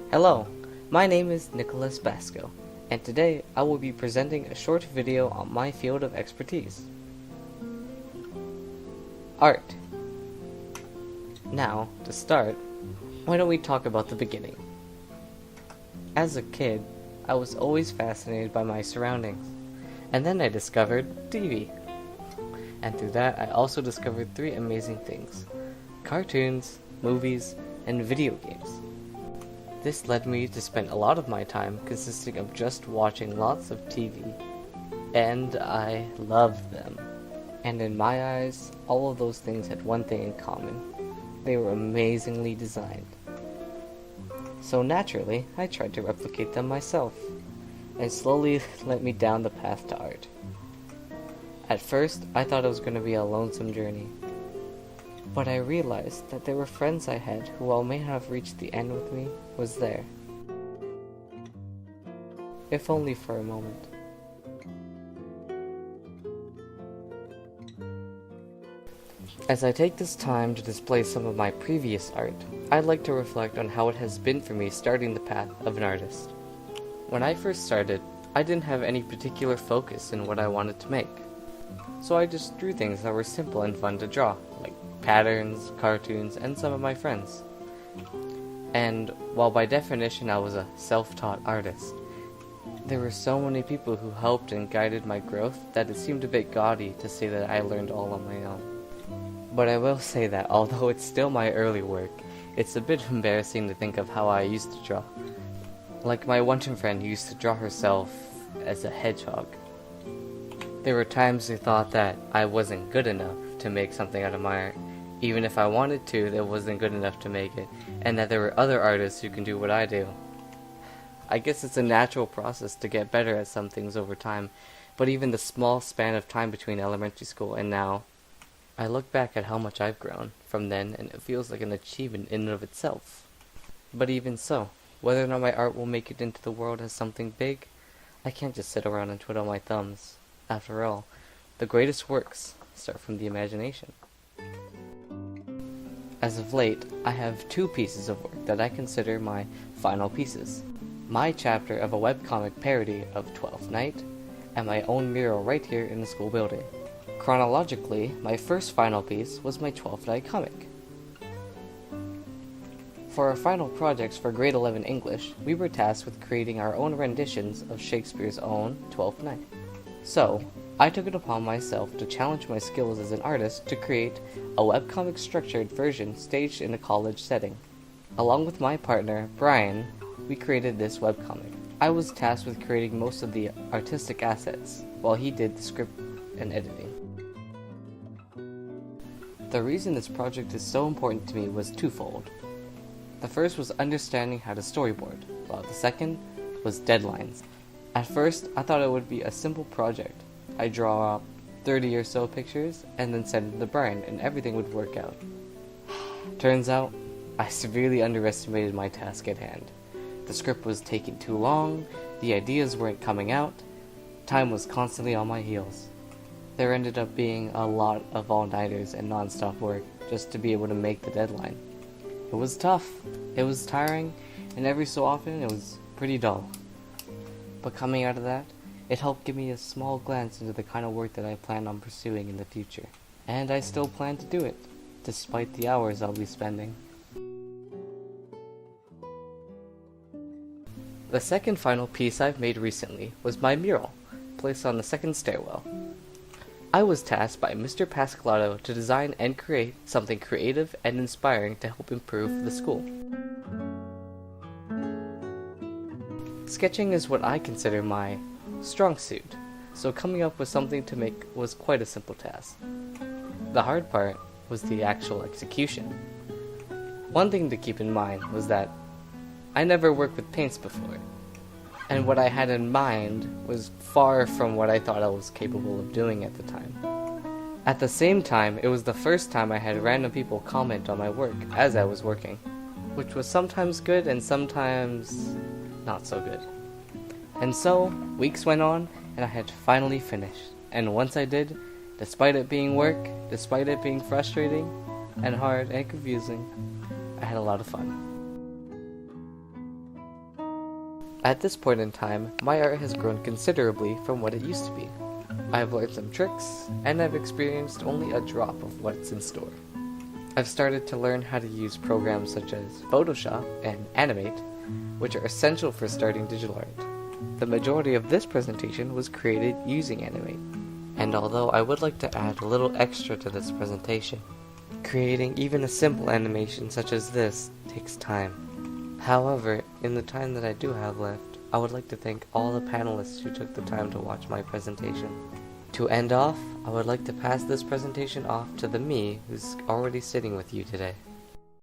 Hello, my name is Nicholas Basco, and today I will be presenting a short video on my field of expertise. Art. Now, to start, why don't we talk about the beginning? As a kid, I was always fascinated by my surroundings, and then I discovered TV. And through that, I also discovered three amazing things: cartoons, movies, and video games. This led me to spend a lot of my time consisting of just watching lots of TV, and I loved them. And in my eyes, all of those things had one thing in common: they were amazingly designed. So naturally, I tried to replicate them myself, and slowly led me down the path to art. At first, I thought it was going to be a lonesome journey, but I realized that there were friends I had who, while may not have reached the end with me, was there. If only for a moment. As I take this time to display some of my previous art, I'd like to reflect on how it has been for me starting the path of an artist. When I first started, I didn't have any particular focus in what I wanted to make. So I just drew things that were simple and fun to draw, like patterns, cartoons, and some of my friends. And while by definition I was a self-taught artist, there were so many people who helped and guided my growth that it seemed a bit gaudy to say that I learned all on my own. But I will say that although it's still my early work, it's a bit embarrassing to think of how I used to draw. Like my one friend who used to draw herself as a hedgehog. There were times I thought that I wasn't good enough to make something out of my art. Even if I wanted to, that wasn't good enough to make it, and that there were other artists who can do what I do. I guess it's a natural process to get better at some things over time, but even the small span of time between elementary school and now, I look back at how much I've grown from then, and it feels like an achievement in and of itself. But even so, whether or not my art will make it into the world as something big, I can't just sit around and twiddle my thumbs. After all, the greatest works start from the imagination. As of late, I have two pieces of work that I consider my final pieces. My chapter of a webcomic parody of Twelfth Night, and my own mural right here in the school building. Chronologically, my first final piece was my 12th Night comic. For our final projects for grade 11 English, we were tasked with creating our own renditions of Shakespeare's own Twelfth Night. So, I took it upon myself to challenge my skills as an artist to create a webcomic structured version staged in a college setting. Along with my partner, Brian, we created this webcomic. I was tasked with creating most of the artistic assets, while he did the script and editing. The reason this project is so important to me was twofold. The first was understanding how to storyboard, while the second was deadlines. At first, I thought it would be a simple project. I'd draw up 30 or so pictures, and then send them to Brian, and everything would work out. Turns out, I severely underestimated my task at hand. The script was taking too long, the ideas weren't coming out, time was constantly on my heels. There ended up being a lot of all-nighters and non-stop work just to be able to make the deadline. It was tough, it was tiring, and every so often it was pretty dull. But coming out of that, it helped give me a small glance into the kind of work that I plan on pursuing in the future. And I still plan to do it, despite the hours I'll be spending. The second final piece I've made recently was my mural, placed on the second stairwell. I was tasked by Mr. Pascalato to design and create something creative and inspiring to help improve the school. Sketching is what I consider my strong suit, so coming up with something to make was quite a simple task. The hard part was the actual execution. One thing to keep in mind was that I never worked with paints before, and what I had in mind was far from what I thought I was capable of doing at the time. At the same time, it was the first time I had random people comment on my work as I was working, which was sometimes good and sometimes not so good. And so, weeks went on, and I had finally finished. And once I did, despite it being work, despite it being frustrating, and hard and confusing. I had a lot of fun. At this point in time, my art has grown considerably from what it used to be. I have learned some tricks, and I've experienced only a drop of what's in store. I've started to learn how to use programs such as Photoshop and Animate, which are essential for starting digital art. The majority of this presentation was created using Animate, and although I would like to add a little extra to this presentation, creating even a simple animation such as this takes time. However, in the time that I do have left, I would like to thank all the panelists who took the time to watch my presentation. To end off, I would like to pass this presentation off to the me who's already sitting with you today.